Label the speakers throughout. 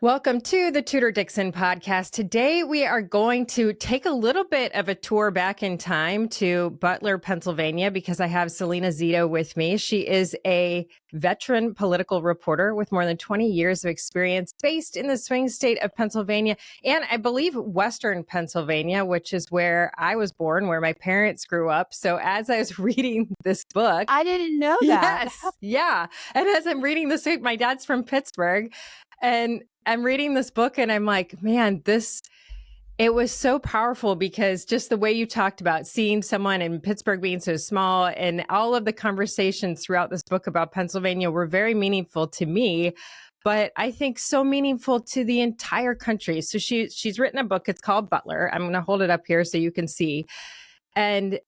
Speaker 1: Welcome to the Tudor Dixon Podcast. Today, we are going to take a little bit of a tour back in time to Butler, Pennsylvania, because I have Salena Zito with me. She is a veteran political reporter with more than 20 years of experience based in the swing state of Pennsylvania and I believe Western Pennsylvania, which is where I was born, where my parents grew up. So as I was reading this book,
Speaker 2: I didn't know that.
Speaker 1: yes, yeah. And as I'm reading this book, my dad's from Pittsburgh, and I'm reading this book and I'm like, man, it was so powerful because just the way you talked about seeing someone in Pittsburgh being so small and all of the conversations throughout this book about Pennsylvania were very meaningful to me, but I think so meaningful to the entire country. So she's written a book. It's called Butler. I'm going to hold it up here so you can see. And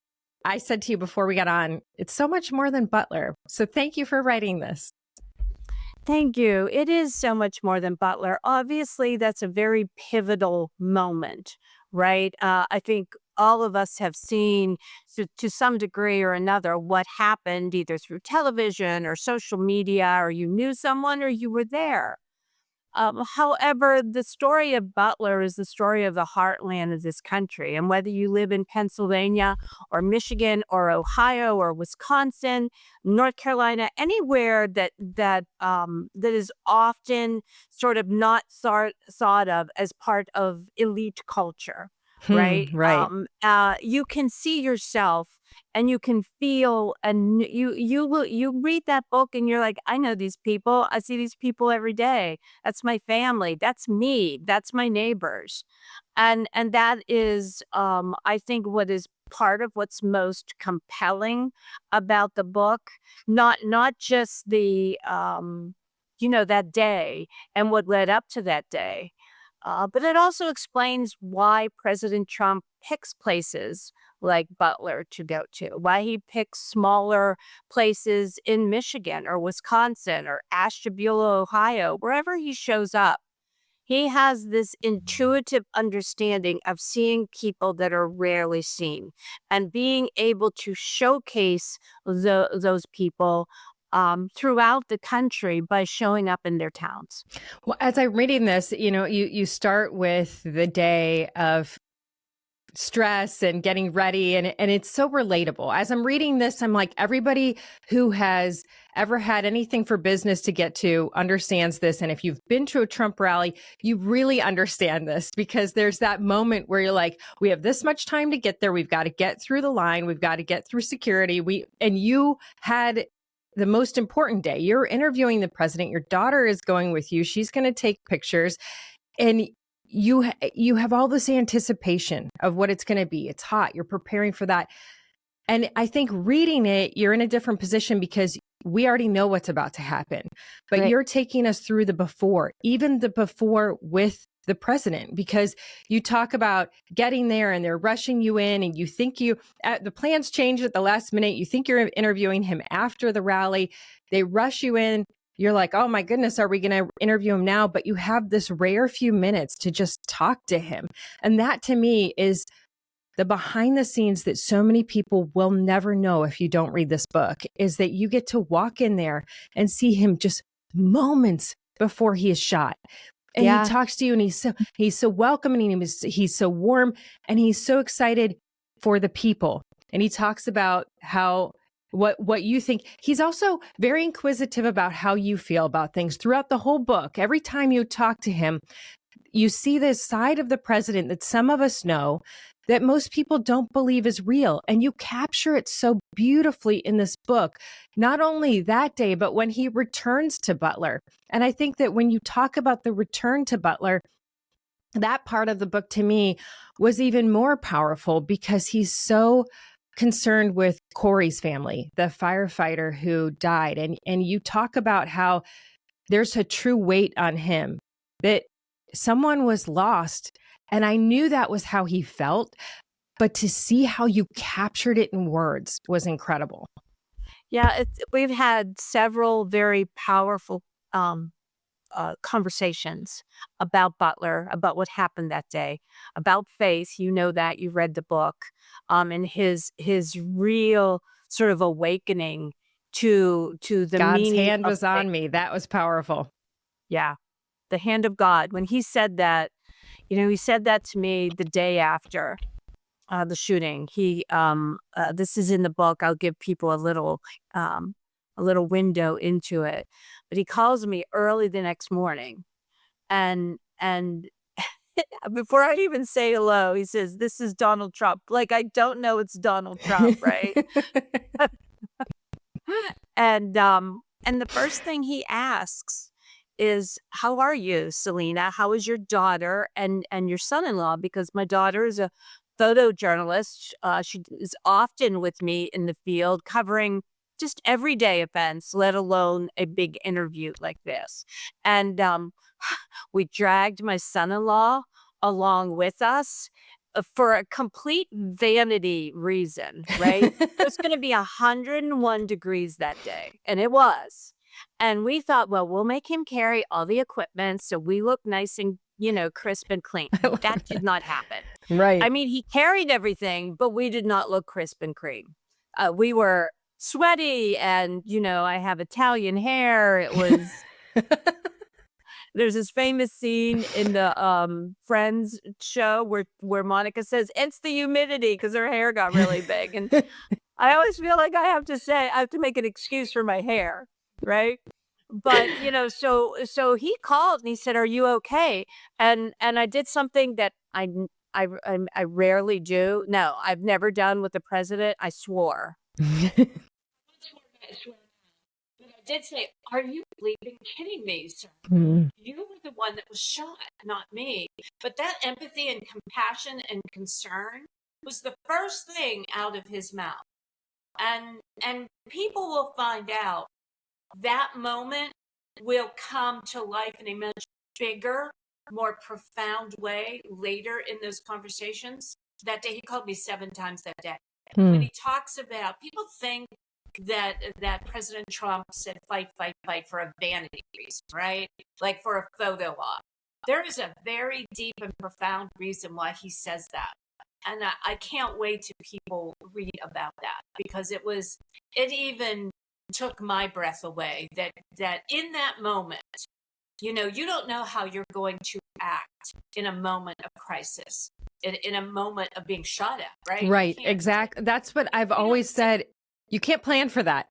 Speaker 1: I said to you before we got on, it's so much more than Butler. So thank you for writing this.
Speaker 2: Thank you. It is so much more than Butler. Obviously, that's a very pivotal moment, right? I think all of us have seen to some degree or another what happened either through television or social media, or you knew someone or you were there. However, the story of Butler is the story of the heartland of this country. And whether you live in Pennsylvania or Michigan or Ohio or Wisconsin, North Carolina, anywhere that is often sort of not thought of as part of elite culture, right?
Speaker 1: Right.
Speaker 2: You can see yourself and you can feel, and you read that book and you're like, I know these people. I see these people every day. That's my family. That's me. That's my neighbors. And that is, I think, what is part of what's most compelling about the book. Not just the, that day and what led up to that day. But it also explains why President Trump picks places like Butler to go to, why he picks smaller places in Michigan or Wisconsin or Ashtabula, Ohio, wherever he shows up. He has this intuitive understanding of seeing people that are rarely seen and being able to showcase those people throughout the country by showing up in their towns.
Speaker 1: Well, as I'm reading this, you start with the day of stress and getting ready, and it's so relatable. As I'm reading this, I'm like, everybody who has ever had anything for business to get to understands this. And if you've been to a Trump rally, you really understand this, because there's that moment where you're like, we have this much time to get there. We've got to get through the line. We've got to get through security. And you had the most important day. You're interviewing the president. Your daughter is going with you. She's going to take pictures. And you have all this anticipation of what it's going to be. It's hot. You're preparing for that. And I think reading it, you're in a different position because we already know what's about to happen. But
Speaker 2: Right.
Speaker 1: You're taking us through the before, even the before with the president, because you talk about getting there and they're rushing you in and you think the plans change at the last minute. You think you're interviewing him after the rally. They rush you in. You're like, oh my goodness, are we going to interview him now? But you have this rare few minutes to just talk to him. And that to me is the behind the scenes that so many people will never know if you don't read this book, is that you get to walk in there and see him just moments before he is shot. And
Speaker 2: Yeah.
Speaker 1: he talks to you and he's so welcoming and he's so warm and he's so excited for the people. And he talks about what you think. He's also very inquisitive about how you feel about things throughout the whole book. Every time you talk to him, you see this side of the president that some of us know that most people don't believe is real. And you capture it so beautifully in this book, not only that day, but when he returns to Butler. And I think that when you talk about the return to Butler, that part of the book to me was even more powerful because he's so concerned with Corey's family, the firefighter who died. And you talk about how there's a true weight on him, that someone was lost. And I knew that was how he felt, but to see how you captured it in words was incredible.
Speaker 2: Yeah, we've had several very powerful conversations about Butler, about what happened that day, about faith. You know that, you read the book, and his real sort of awakening to the
Speaker 1: God's
Speaker 2: meaning
Speaker 1: hand
Speaker 2: of
Speaker 1: was on
Speaker 2: faith.
Speaker 1: me. That was powerful.
Speaker 2: Yeah, the hand of God. When he said that, he said that to me the day after the shooting. This is in the book. I'll give people a little window into it. But he calls me early the next morning, and before I even say hello, he says, "This is Donald Trump." Like, I don't know it's Donald Trump, right? And the first thing he asks is, "How are you, Salena? How is your daughter and your son-in-law?" Because my daughter is a photojournalist. She is often with me in the field covering just everyday events, let alone a big interview like this. And we dragged my son-in-law along with us for a complete vanity reason, right? It was going to be 101 degrees that day, and it was. And we thought, well, we'll make him carry all the equipment so we look nice and, crisp and clean. That did not happen.
Speaker 1: Right.
Speaker 2: I mean, he carried everything, but we did not look crisp and clean. We were sweaty, and, I have Italian hair. It was... There's this famous scene in the Friends show where Monica says, "It's the humidity," because her hair got really big. And I always feel like I have to make an excuse for my hair, right? But, so he called and he said, "Are you okay?" And I did something that I rarely do. No, I've never done with the president. I swore. But I did say, "Are you bleeping kidding me, sir? You were the one that was shot, not me." But that empathy and compassion and concern was the first thing out of his mouth. And people will find out that moment will come to life in a much bigger, more profound way later in those conversations. That day, he called me 7 times that day. When he talks about, people think that President Trump said fight, fight, fight for a vanity reason, right? Like for a photo op. There is a very deep and profound reason why he says that. And I can't wait till people read about that, because it even took my breath away that in that moment, you don't know how you're going to act in a moment of crisis, in a moment of being shot at, right?
Speaker 1: Right. Exactly. That's what I've always said. You can't plan for that.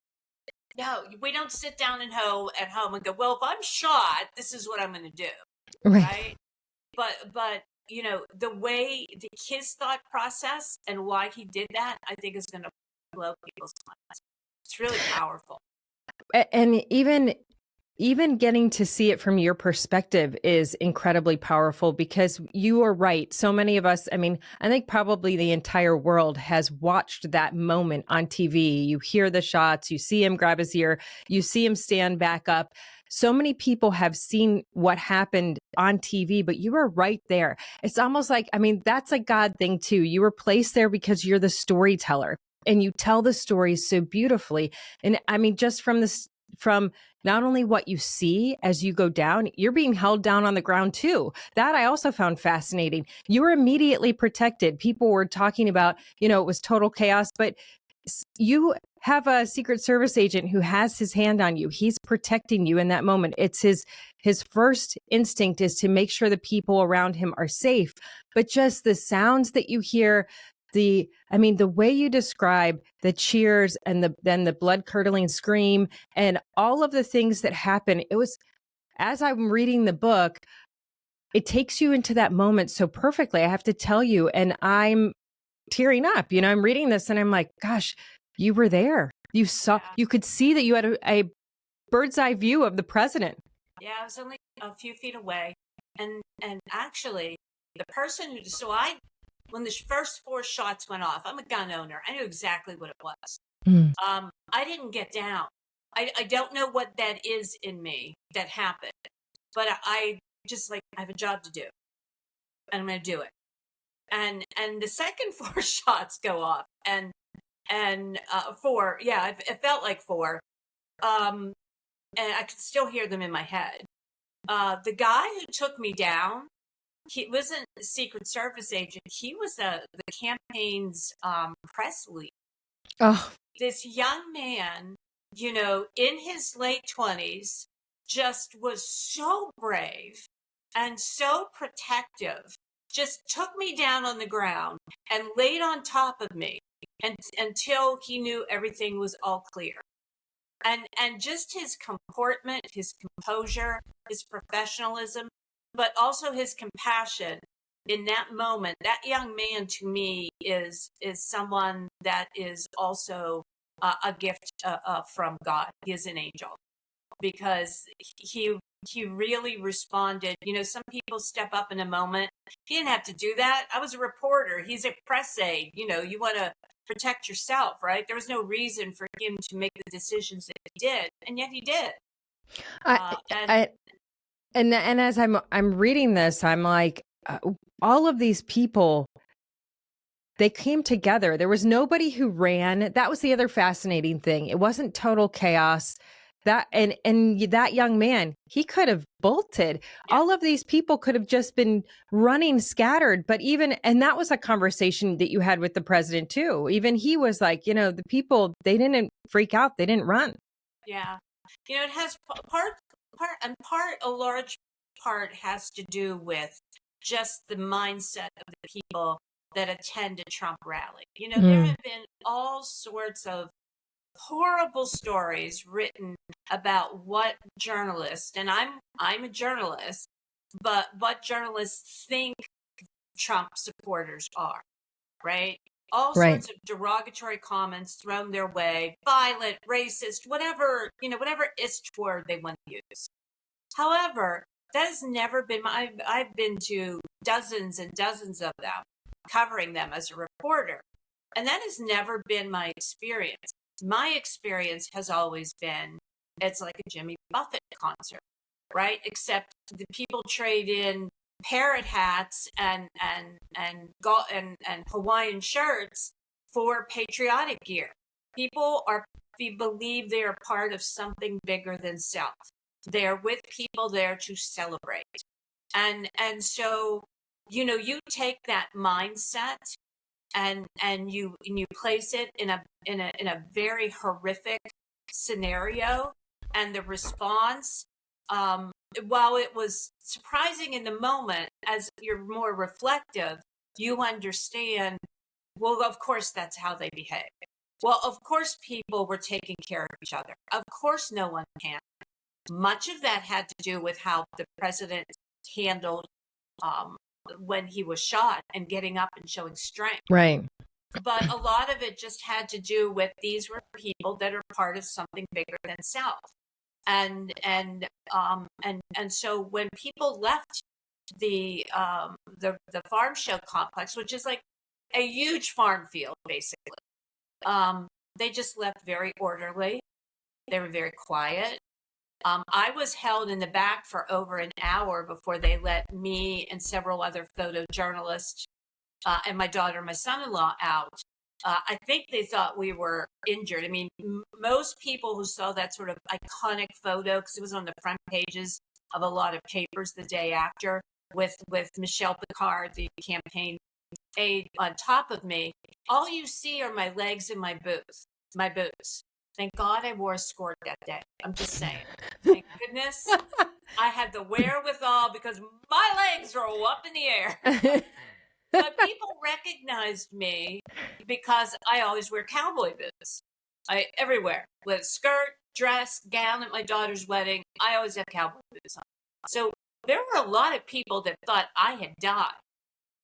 Speaker 2: No, we don't sit down at home and go, "Well, if I'm shot, this is what I'm going to do."
Speaker 1: Right.
Speaker 2: But his thought process and why he did that, I think is going to blow people's minds. It's really powerful.
Speaker 1: And even getting to see it from your perspective is incredibly powerful, because you are right. So many of us, I mean, I think probably the entire world has watched that moment on TV. You hear the shots, you see him grab his ear, you see him stand back up. So many people have seen what happened on TV, but you were right there. It's almost like, I mean, that's a God thing too. You were placed there because you're the storyteller and you tell the stories so beautifully. And I mean, just from not only what you see as you go down, you're being held down on the ground too. That I also found fascinating. You were immediately protected. People were talking about, it was total chaos, but you have a Secret Service agent who has his hand on you. He's protecting you in that moment. It's his first instinct is to make sure the people around him are safe. But just the sounds that you hear, the way you describe the cheers and then the blood curdling scream and all of the things that happen, it was, as I'm reading the book, it takes you into that moment so perfectly, I have to tell you. And I'm tearing up, I'm reading this and I'm like, gosh, you were there. You saw, you could see that you had a bird's eye view of the president.
Speaker 2: Yeah, I was only a few feet away. And actually the person when the first 4 shots went off, I'm a gun owner. I knew exactly what it was. I didn't get down. I don't know what that is in me that happened, but I just I have a job to do and I'm going to do it. And the second 4 shots go off and 4, yeah, it felt like 4. And I could still hear them in my head. The guy who took me down, he wasn't a Secret Service agent. He was the campaign's press lead.
Speaker 1: Oh,
Speaker 2: this young man, in his late 20s, just was so brave and so protective, just took me down on the ground and laid on top of me until he knew everything was all clear. And just his comportment, his composure, his professionalism, but also his compassion in that moment. That young man to me is someone that is also a gift from God. He is an angel, because he really responded. You know, some people step up in a moment. He didn't have to do that. I was a reporter. He's a press aide. You know, you want to protect yourself, right? There was no reason for him to make the decisions that he did, and yet he did.
Speaker 1: And as I'm reading this, I'm like, all of these people, they came together. There was nobody who ran. That was the other fascinating thing. It wasn't total chaos. That and that young man, he could have bolted.
Speaker 2: Yeah.
Speaker 1: All of these people could have just been running scattered. But and that was a conversation that you had with the president too. Even he was like, you know, the people, they didn't freak out. They didn't run.
Speaker 2: Yeah. You know, it has a large part has to do with just the mindset of the people that attend a Trump rally. You know, there have been all sorts of horrible stories written about what journalists, and I'm a journalist, but what journalists think Trump supporters are, right? All sorts of derogatory comments thrown their way, violent, racist, whatever ist word they want to use. However, that has never been I've been to dozens and dozens of them, covering them as a reporter, and that has never been my experience. My experience has always been, it's like a Jimmy Buffett concert, right? Except the people trade in parrot hats and Hawaiian shirts for patriotic gear. People believe they are part of something bigger than self. They're with people there to celebrate. And so, you know, you take that mindset and you place it in a very horrific scenario, and the response, while it was surprising in the moment, as you're more reflective, you understand, well, of course that's how they behave. Well, of course people were taking care of each other. Of course no one panicked. Much of that had to do with how the president handled when he was shot and getting up and showing strength.
Speaker 1: Right.
Speaker 2: But a lot of it just had to do with, these were people that are part of something bigger than self. And so when people left the farm show complex, which is like a huge farm field, basically, they just left very orderly. They were very quiet. I was held in the back for over an hour before they let me and several other photojournalists and my daughter and my son-in-law out. I think they thought we were injured. I mean, most people who saw that sort of iconic photo, because it was on the front pages of a lot of papers the day after, with Michelle Picard, the campaign aide, on top of me, all you see are my legs and my boots. Thank God I wore a skirt that day. I'm just saying. Thank goodness I had the wherewithal, because my legs were up in the air. But people recognized me because I always wear cowboy boots. Everywhere, with a skirt, dress, gown at my daughter's wedding, I always have cowboy boots on. So there were a lot of people that thought I had died.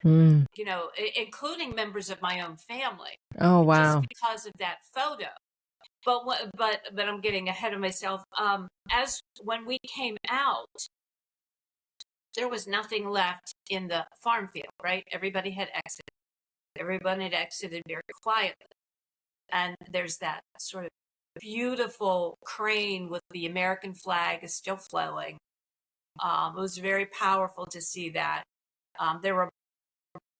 Speaker 2: You know, including members of my own family.
Speaker 1: Oh, wow.
Speaker 2: Just because of that photo. But I'm getting ahead of myself. As when we came out, there was nothing left in the farm field, right? Everybody had exited. Everyone had exited very quietly. And there's that sort of beautiful crane with the American flag is still flowing. It was very powerful to see that. There were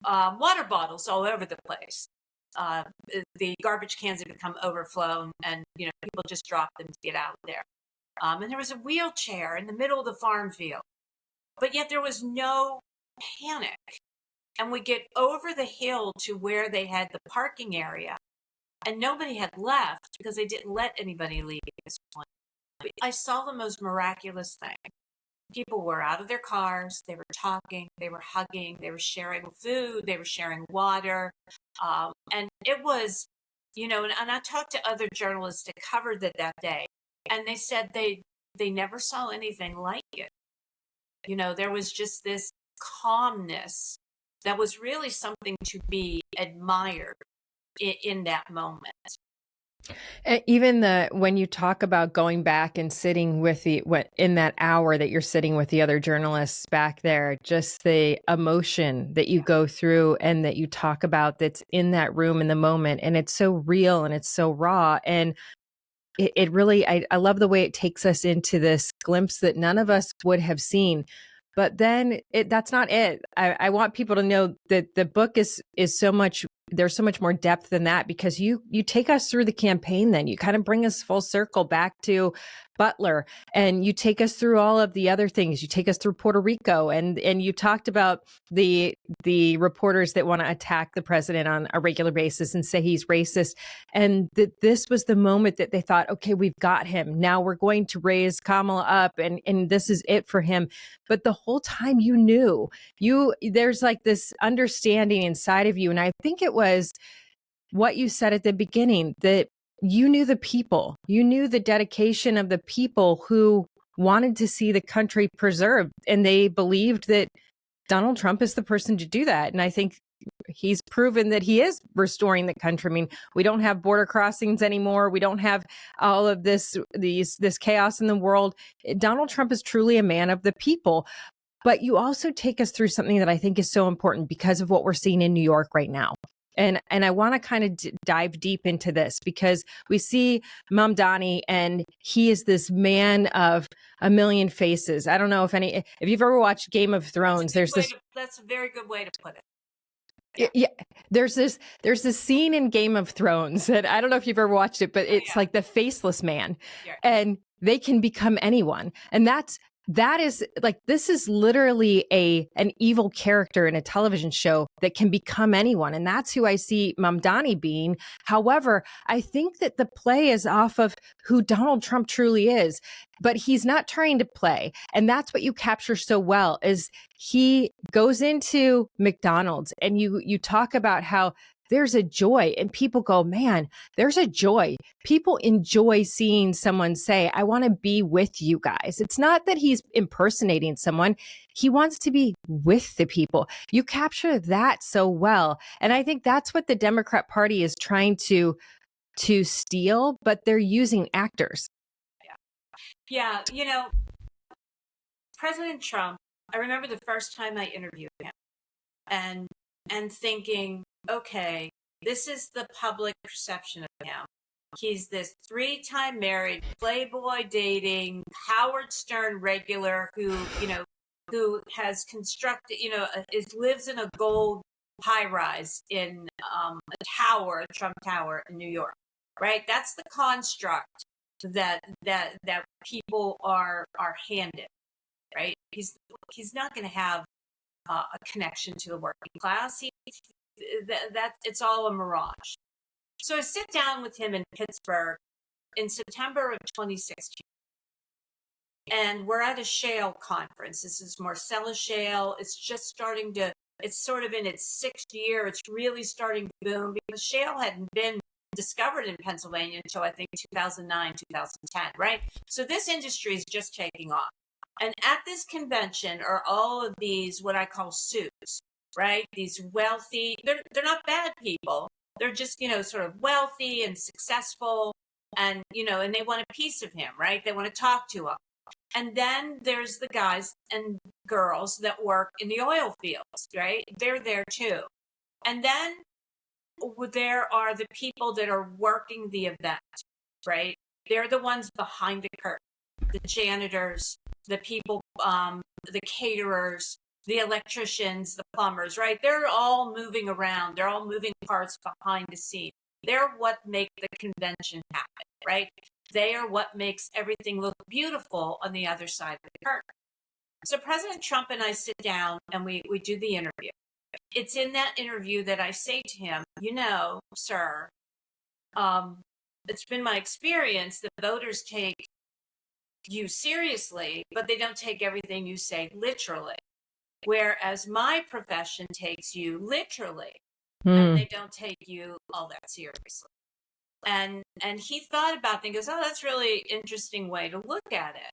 Speaker 2: water bottles all over the place. The garbage cans had become overflown, and people just dropped them to get out of there. And there was a wheelchair in the middle of the farm field, but yet there was no panic. And we get over the hill to where they had the parking area, and nobody had left because they didn't let anybody leave at this point. I saw the most miraculous thing.
Speaker 3: people were out of their cars, they were talking, they were hugging, they were sharing food, they were sharing water. And it was, and I talked to other journalists that covered it that day, and they said they never saw anything like it. There was just this calmness that was really something to be admired in that moment.
Speaker 1: Even when you talk about going back and sitting with in that hour that you're sitting with the other journalists back there, just the emotion that you go through and that you talk about that's in that room in the moment. And it's so real and it's so raw. And it really, I love the way it takes us into this glimpse that none of us would have seen. But then that's not it. I want people to know that the book is so much, there's so much more depth than that, because you take us through the campaign. Then you kind of bring us full circle back to Butler, and you take us through all of the other things. You take us through Puerto Rico, and you talked about the reporters that want to attack the president on a regular basis and say he's racist, and that this was the moment that they thought, okay, we've got him. Now we're going to raise Kamala up, and this is it for him. But the whole time you knew, there's like this understanding inside of you, and I think it was what you said at the beginning, that you knew the people, you knew the dedication of the people who wanted to see the country preserved, and they believed that Donald Trump is the person to do that. And I think he's proven that he is restoring the country. I mean, we don't have border crossings anymore. We don't have all of this chaos in the world. Donald Trump is truly a man of the people. But you also take us through something that I think is so important because of what we're seeing in New York right now. And I want to kind of dive deep into this, because we see Mamdani, and he is this man of a million faces. I don't know if you've ever watched Game of Thrones. That's
Speaker 3: a very good way to put it.
Speaker 1: Yeah. There's this scene in Game of Thrones that I don't know if you've ever watched it, but it's like the faceless man, and they can become anyone. And that is like, this is literally an evil character in a television show that can become anyone. And that's who I see Mamdani being. However, I think that the play is off of who Donald Trump truly is, but he's not trying to play. And that's what you capture so well, is he goes into McDonald's, and you talk about how there's a joy, and people go, man, there's a joy. People enjoy seeing someone say, I want to be with you guys. It's not that he's impersonating someone. He wants to be with the people. You capture that so well. And I think that's what the Democrat Party is trying to steal, but they're using actors.
Speaker 3: Yeah. President Trump, I remember the first time I interviewed him and thinking, okay, this is the public perception of him. He's this 3-time married, Playboy dating, Howard Stern regular who has constructed, lives in a gold high-rise in a tower, Trump Tower in New York, right? That's the construct that people are handed, right? He's not going to have a connection to the working class. That it's all a mirage. So I sit down with him in Pittsburgh in September of 2016, and we're at a shale conference. This is Marcellus Shale. It's just starting to. It's sort of in its 6th year. It's really starting to boom, because shale hadn't been discovered in Pennsylvania until I think 2009, 2010, right? So this industry is just taking off. And at this convention are all of these, what I call suits, right? These wealthy, they're not bad people. They're just, sort of wealthy and successful, and, and they want a piece of him, right? They want to talk to him. And then there's the guys and girls that work in the oil fields, right? They're there too. And then there are the people that are working the event, right? They're the ones behind the curtain, the janitors, the people, the caterers, the electricians, the plumbers, right? They're all moving around. They're all moving parts behind the scene. They're what make the convention happen, right? They are what makes everything look beautiful on the other side of the curtain. So President Trump and I sit down and we do the interview. It's in that interview that I say to him, sir, it's been my experience that voters take you seriously, but they don't take everything you say literally. Whereas my profession takes you literally, and they don't take you all that seriously. And he thought about things, goes, oh, that's really interesting way to look at it.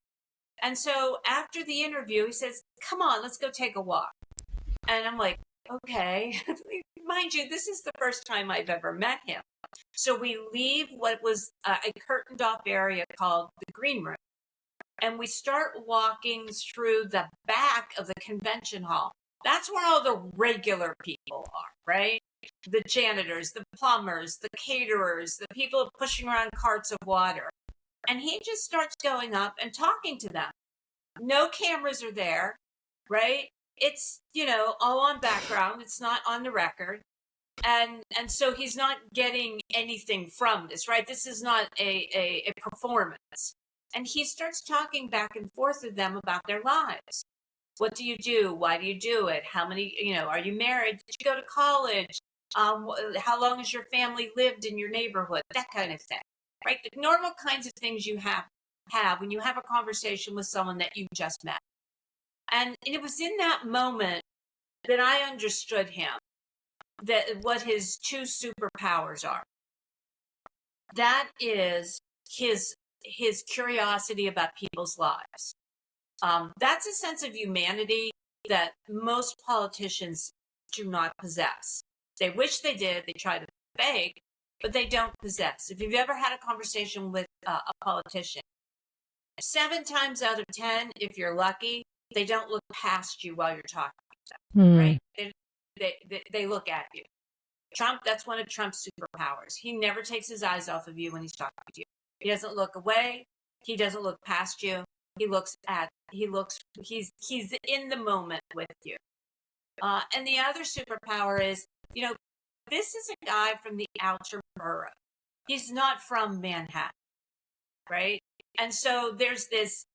Speaker 3: And so after the interview, he says, come on, let's go take a walk. And I'm like, okay. Mind you, this is the first time I've ever met him. So we leave what was a curtained off area called the green room. And we start walking through the back of the convention hall. That's where all the regular people are, right? The janitors, the plumbers, the caterers, the people pushing around carts of water. And he just starts going up and talking to them. No cameras are there, right? It's, all on background. It's not on the record. And so he's not getting anything from this, right? This is not a performance. And he starts talking back and forth with them about their lives. What do you do? Why do you do it? How many, are you married? Did you go to college? How long has your family lived in your neighborhood? That kind of thing, right? The normal kinds of things you have when you have a conversation with someone that you just met. And it was in that moment that I understood him, that what his two superpowers are. That is his curiosity about people's lives. That's a sense of humanity that most politicians do not possess. They wish they did. They try to fake, but they don't possess. If you've ever had a conversation with a politician, 7 times out of 10, if you're lucky, they don't look past you while you're talking to them, right? They look at you. Trump, that's one of Trump's superpowers. He never takes his eyes off of you when he's talking to you. He doesn't look away. He doesn't look past you. He's in the moment with you. And the other superpower is, this is a guy from the outer borough. He's not from Manhattan, right? And so there's this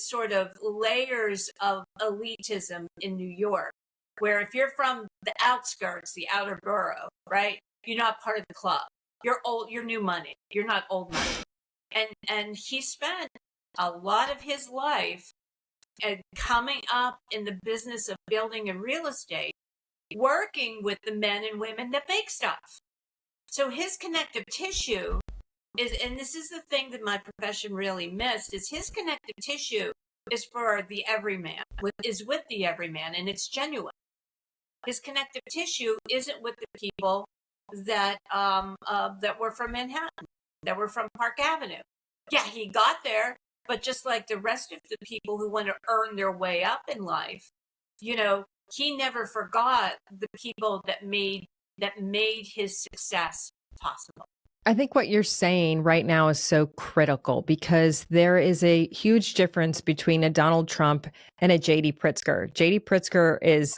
Speaker 3: sort of layers of elitism in New York, where if you're from the outskirts, the outer borough, right, you're not part of the club. You're old, you're new money. You're not old money. And he spent a lot of his life coming up in the business of building and real estate, working with the men and women that make stuff. So his connective tissue is, and this is the thing that my profession really missed, is his connective tissue is for the everyman, is with the everyman, and it's genuine. His connective tissue isn't with the people that were from Manhattan, that were from Park Avenue. Yeah, he got there, but just like the rest of the people who want to earn their way up in life, he never forgot the people that made his success possible.
Speaker 1: I think what you're saying right now is so critical, because there is a huge difference between a Donald Trump and a J.D. Pritsker. J.D. Pritsker is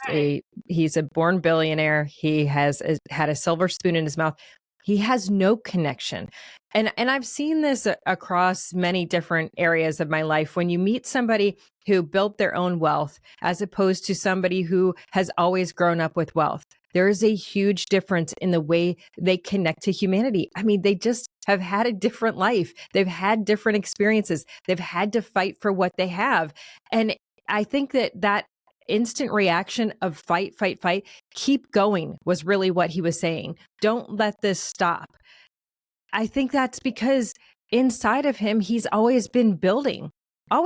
Speaker 1: he's a born billionaire. He has had a silver spoon in his mouth. He has no connection. And I've seen this across many different areas of my life. When you meet somebody who built their own wealth, as opposed to somebody who has always grown up with wealth, there is a huge difference in the way they connect to humanity. I mean, they just have had a different life. They've had different experiences. They've had to fight for what they have. And I think that instant reaction of fight, fight, fight, keep going was really what he was saying. Don't let this stop. I think that's because inside of him, he's always been building. I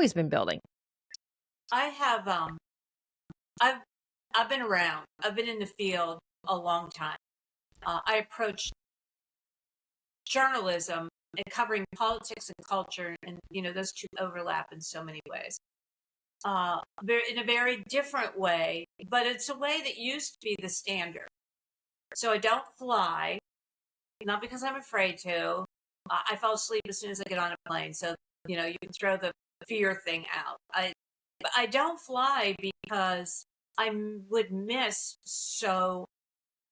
Speaker 3: have, I've been around. I've been in the field a long time. I approached journalism and covering politics and culture, and those two overlap in so many ways. In a very different way, but it's a way that used to be the standard. So I don't fly, not because I'm afraid to. I fall asleep as soon as I get on a plane, so you can throw the fear thing out. I don't fly because I would miss so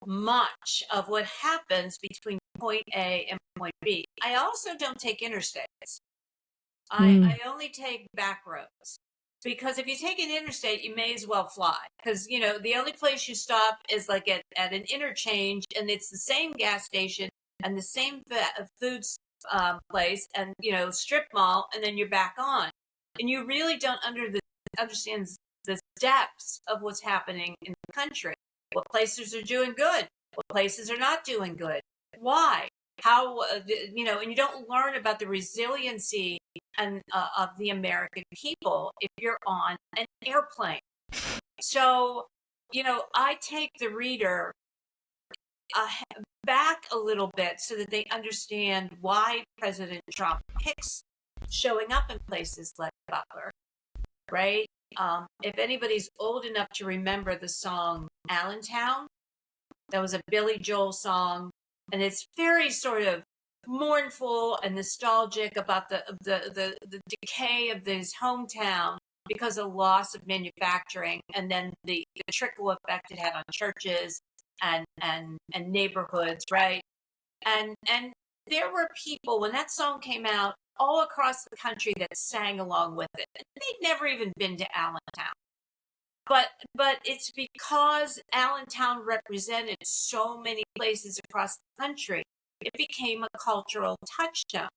Speaker 3: much of what happens between point A and point B. I also don't take interstates. I only take back roads. Because if you take an interstate, you may as well fly. Because, the only place you stop is like at an interchange, and it's the same gas station and the same food place and, strip mall, and then you're back on. and you really don't understand the depths of what's happening in the country. What places are doing good, what places are not doing good, why, how, and you don't learn about the resiliency and of the American people if you're on an airplane. So, I take the reader back a little bit so that they understand why President Trump picks showing up in places like Butler, right? If anybody's old enough to remember the song Allentown, that was a Billy Joel song, and it's very sort of mournful and nostalgic about the decay of his hometown because of loss of manufacturing, and then the trickle effect it had on churches and neighborhoods, right? And there were people when that song came out all across the country that sang along with it. They'd never even been to Allentown. But it's because Allentown represented so many places across the country, it became a cultural touchstone.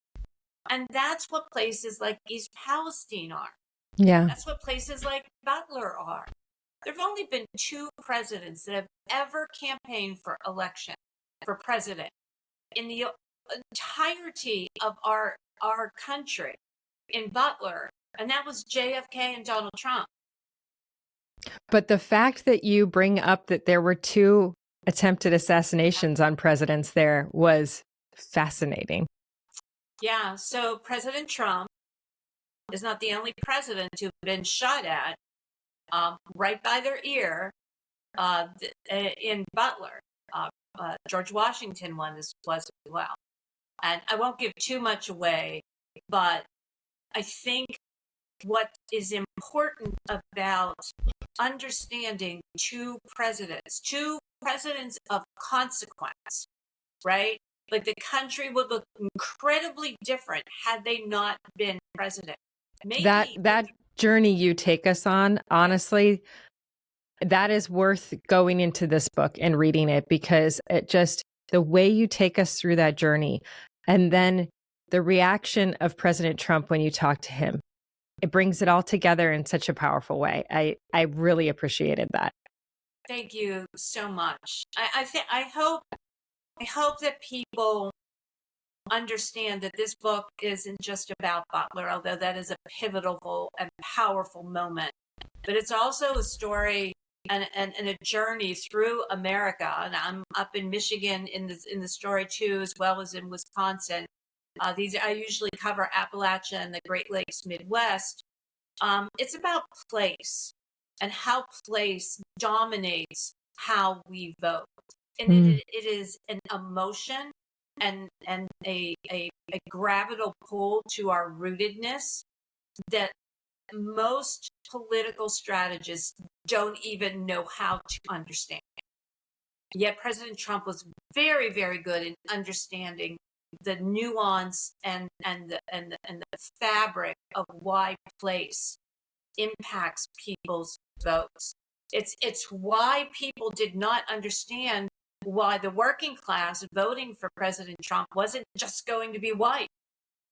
Speaker 3: And that's what places like East Palestine are.
Speaker 1: Yeah.
Speaker 3: That's what places like Butler are. There have only been 2 presidents that have ever campaigned for election, for president, in the entirety of our country in Butler, and that was JFK and Donald Trump.
Speaker 1: But the fact that you bring up that there were 2 attempted assassinations on presidents there was fascinating.
Speaker 3: Yeah, so President Trump is not the only president to have been shot at right by their ear in Butler. George Washington was as well. And I won't give too much away, but I think what is important about understanding 2 presidents of consequence, right? Like the country would look incredibly different had they not been president. Maybe
Speaker 1: That journey you take us on, honestly, that is worth going into this book and reading it, because it just, the way you take us through that journey, and then the reaction of President Trump when you talk to him, it brings it all together in such a powerful way. I really appreciated that.
Speaker 3: Thank you so much. I hope that people understand that this book isn't just about Butler, although that is a pivotal and powerful moment, but it's also a story and a journey through America. And I'm up in Michigan in the story too, as well as in Wisconsin. I usually cover Appalachia and the Great Lakes Midwest. It's about place and how place dominates how we vote. And it is an emotion and a gravitational pull to our rootedness that most political strategists don't even know how to understand. Yet President Trump was very, very good in understanding the nuance and the fabric of why place impacts people's votes. It's why people did not understand why the working class voting for President Trump wasn't just going to be white.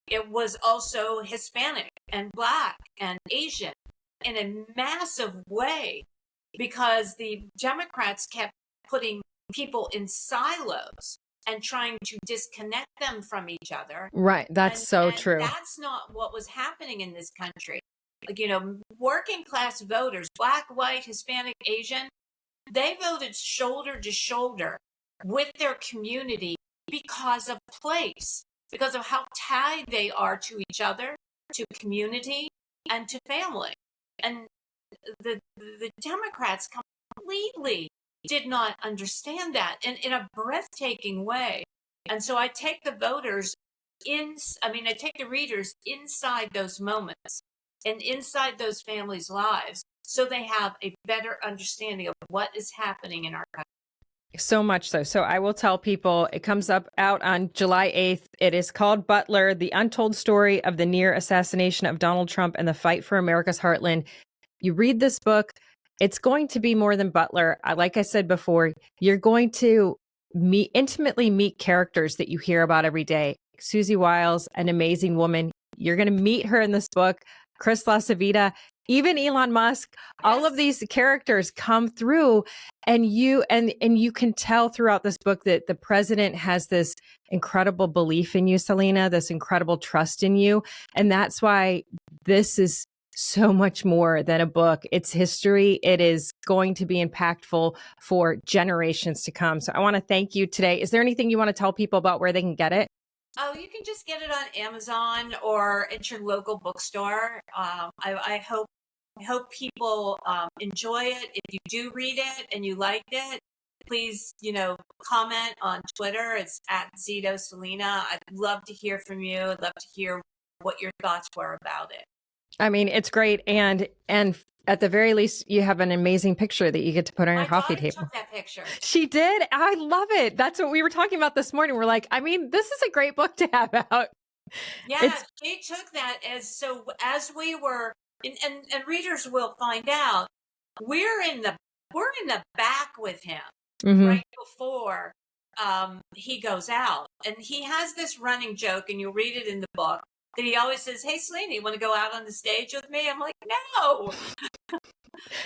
Speaker 3: It was also Hispanic and Black and Asian in a massive way, because the Democrats kept putting people in silos and trying to disconnect them from each other.
Speaker 1: Right. That's so true.
Speaker 3: That's not what was happening in this country. Like, working class voters, Black, white, Hispanic, Asian, they voted shoulder to shoulder with their community because of place, because of how tied they are to each other, to community, and to family. And the Democrats completely did not understand that in a breathtaking way. And so I take the readers inside those moments and inside those families' lives, so they have a better understanding of what is happening in our country.
Speaker 1: So much so. So I will tell people it comes out on July 8th. It is called Butler, the Untold Story of the Near Assassination of Donald Trump and the Fight for America's Heartland. You read this book, it's going to be more than Butler. Like I said before, you're going to intimately meet characters that you hear about every day. Susie Wiles, an amazing woman. You're going to meet her in this book. Chris LaCivita, even Elon Musk, all of these characters come through, and you can tell throughout this book that the president has this incredible belief in you, Salena, this incredible trust in you. And that's why this is so much more than a book. It's history. It is going to be impactful for generations to come. So I want to thank you today. Is there anything you want to tell people about where they can get it?
Speaker 3: Oh, you can just get it on Amazon or at your local bookstore. I hope people enjoy it. If you do read it and you liked it, please, comment on Twitter. It's at Zito Salena. I'd love to hear from you. I'd love to hear what your thoughts were about it.
Speaker 1: I mean, it's great. And at the very least, you have an amazing picture that you get to put on your coffee table.
Speaker 3: Took that picture.
Speaker 1: She did. I love it. That's what we were talking about this morning. We're like, I mean, this is a great book to have out.
Speaker 3: Yeah, she took that as we were, and readers will find out, we're in the back with him right before he goes out, and he has this running joke, and you'll read it in the book, that he always says, "Hey, Salena, you want to go out on the stage with me?" I'm like, no.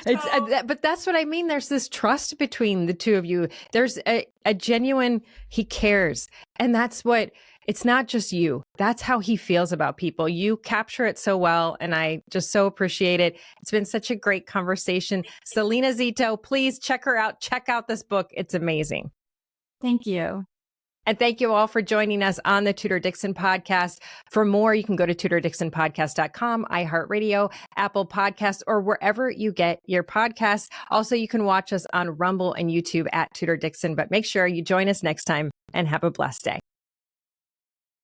Speaker 1: But that's what I mean. There's this trust between the two of you. There's a genuine, he cares. And that's what, it's not just you. That's how he feels about people. You capture it so well. And I just so appreciate it. It's been such a great conversation. Salena Zito, please check her out. Check out this book. It's amazing.
Speaker 2: Thank you.
Speaker 1: And thank you all for joining us on the Tudor Dixon Podcast. For more, you can go to TudorDixonPodcast.com, iHeartRadio, Apple Podcasts, or wherever you get your podcasts. Also, you can watch us on Rumble and YouTube at Tudor Dixon. But make sure you join us next time and have a blessed day.